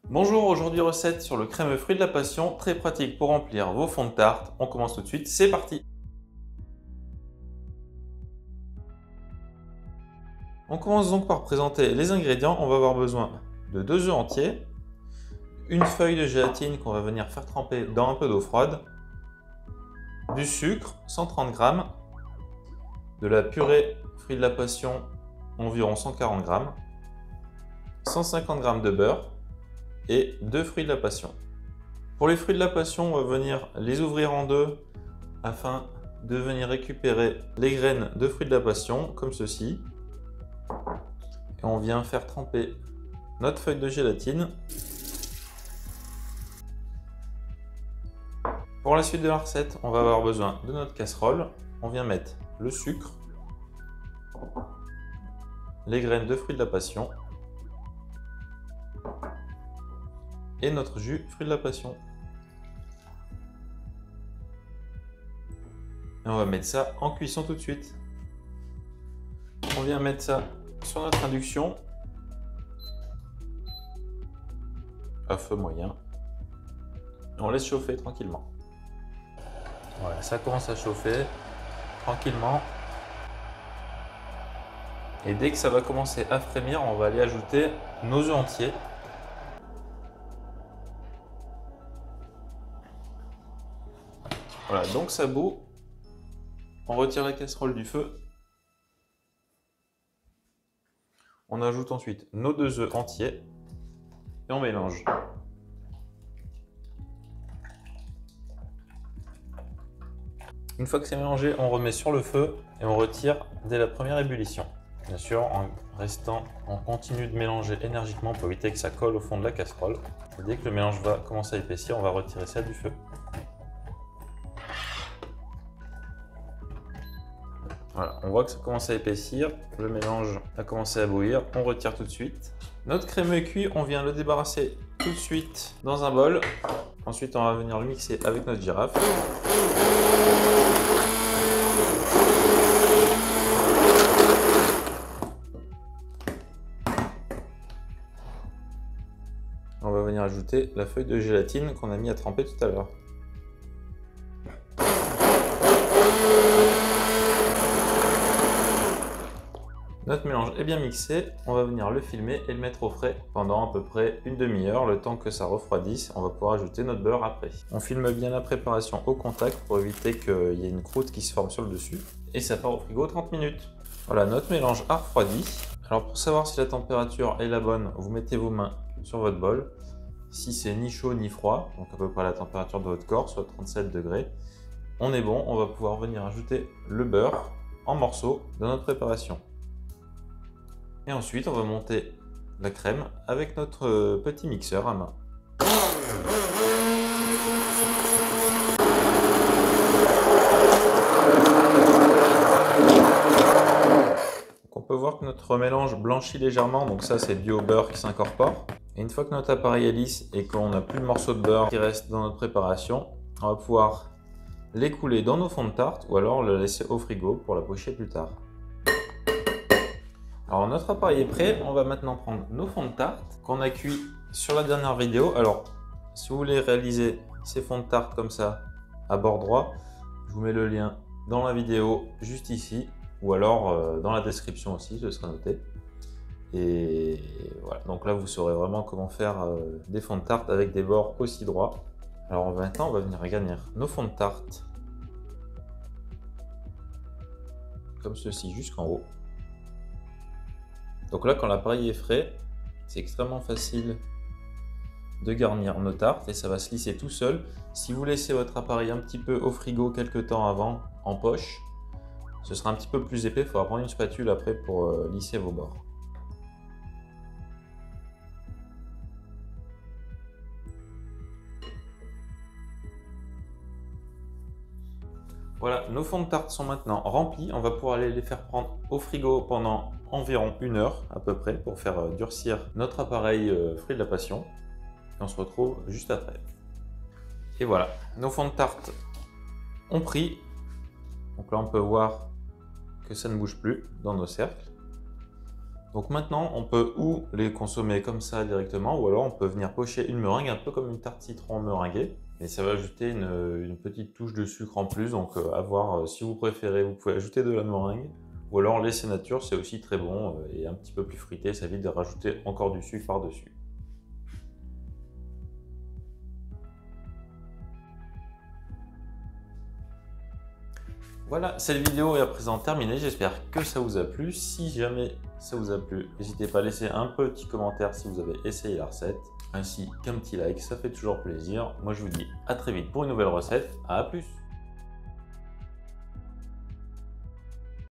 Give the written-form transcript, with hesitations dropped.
Bonjour, aujourd'hui recette sur le crémeux fruit de la passion, très pratique pour remplir vos fonds de tarte. On commence tout de suite, c'est parti! On commence donc par présenter les ingrédients. On va avoir besoin de 2 œufs entiers, une feuille de gélatine qu'on va venir faire tremper dans un peu d'eau froide, du sucre, 130 g, de la purée fruit de la passion, environ 140 g, 150 g de beurre, et 2 fruits de la passion. Pour les fruits de la passion, on va venir les ouvrir en deux afin de venir récupérer les graines de fruits de la passion, comme ceci. Et on vient faire tremper notre feuille de gélatine. Pour la suite de la recette, on va avoir besoin de notre casserole. On vient mettre le sucre, les graines de fruits de la passion, et notre jus fruit de la passion. Et on va mettre ça en cuisson tout de suite. On vient mettre ça sur notre induction à feu moyen. On laisse chauffer tranquillement. Voilà, ça commence à chauffer tranquillement. Et dès que ça va commencer à frémir, on va aller ajouter nos œufs entiers. Voilà, donc ça bout. On retire la casserole du feu. On ajoute ensuite nos 2 œufs entiers et on mélange. Une fois que c'est mélangé, on remet sur le feu et on retire dès la première ébullition. Bien sûr, on continue de mélanger énergiquement pour éviter que ça colle au fond de la casserole. Et dès que le mélange va commencer à épaissir, on va retirer ça du feu. Voilà, on voit que ça commence à épaissir, le mélange a commencé à bouillir, on retire tout de suite. Notre crémeux est cuit, on vient le débarrasser tout de suite dans un bol. Ensuite, on va venir le mixer avec notre girafe. On va venir ajouter la feuille de gélatine qu'on a mis à tremper tout à l'heure. Notre mélange est bien mixé, on va venir le filmer et le mettre au frais pendant à peu près une demi-heure, le temps que ça refroidisse. On va pouvoir ajouter notre beurre après. On filme bien la préparation au contact pour éviter qu'il y ait une croûte qui se forme sur le dessus. Et ça part au frigo 30 minutes. Voilà, notre mélange a refroidi. Alors pour savoir si la température est la bonne, vous mettez vos mains sur votre bol. Si c'est ni chaud ni froid, donc à peu près la température de votre corps, soit 37 degrés, on est bon, on va pouvoir venir ajouter le beurre en morceaux dans notre préparation. Et ensuite, on va monter la crème avec notre petit mixeur à main. Donc on peut voir que notre mélange blanchit légèrement, donc ça c'est dû au beurre qui s'incorpore. Et une fois que notre appareil est lisse et qu'on n'a plus de morceaux de beurre qui restent dans notre préparation, on va pouvoir l'écouler dans nos fonds de tarte ou alors le laisser au frigo pour la pocher plus tard. Alors notre appareil est prêt, on va maintenant prendre nos fonds de tarte qu'on a cuits sur la dernière vidéo. Alors si vous voulez réaliser ces fonds de tarte comme ça à bord droit, je vous mets le lien dans la vidéo juste ici ou alors dans la description aussi, ce sera noté. Et voilà, donc là vous saurez vraiment comment faire des fonds de tarte avec des bords aussi droits. Alors maintenant on va venir garnir nos fonds de tarte comme ceci jusqu'en haut. Donc là, quand l'appareil est frais, c'est extrêmement facile de garnir nos tartes et ça va se lisser tout seul. Si vous laissez votre appareil un petit peu au frigo quelques temps avant, en poche, ce sera un petit peu plus épais. Il faudra prendre une spatule après pour lisser vos bords. Voilà, nos fonds de tarte sont maintenant remplis. On va pouvoir aller les faire prendre au frigo pendant environ 1 heure à peu près pour faire durcir notre appareil fruit de la passion. Et on se retrouve juste après. Et voilà, nos fonds de tarte ont pris. Donc là, on peut voir que ça ne bouge plus dans nos cercles. Donc maintenant, on peut ou les consommer comme ça directement, ou alors on peut venir pocher une meringue, un peu comme une tarte citron meringuée. Et ça va ajouter une petite touche de sucre en plus, donc à voir si vous préférez, vous pouvez ajouter de la meringue. Ou alors laisser nature, c'est aussi très bon et un petit peu plus fruité, ça évite de rajouter encore du sucre par-dessus. Voilà, cette vidéo est à présent terminée, j'espère que ça vous a plu. Si jamais ça vous a plu, n'hésitez pas à laisser un petit commentaire si vous avez essayé la recette, ainsi qu'un petit like, ça fait toujours plaisir. Moi je vous dis à très vite pour une nouvelle recette, à plus!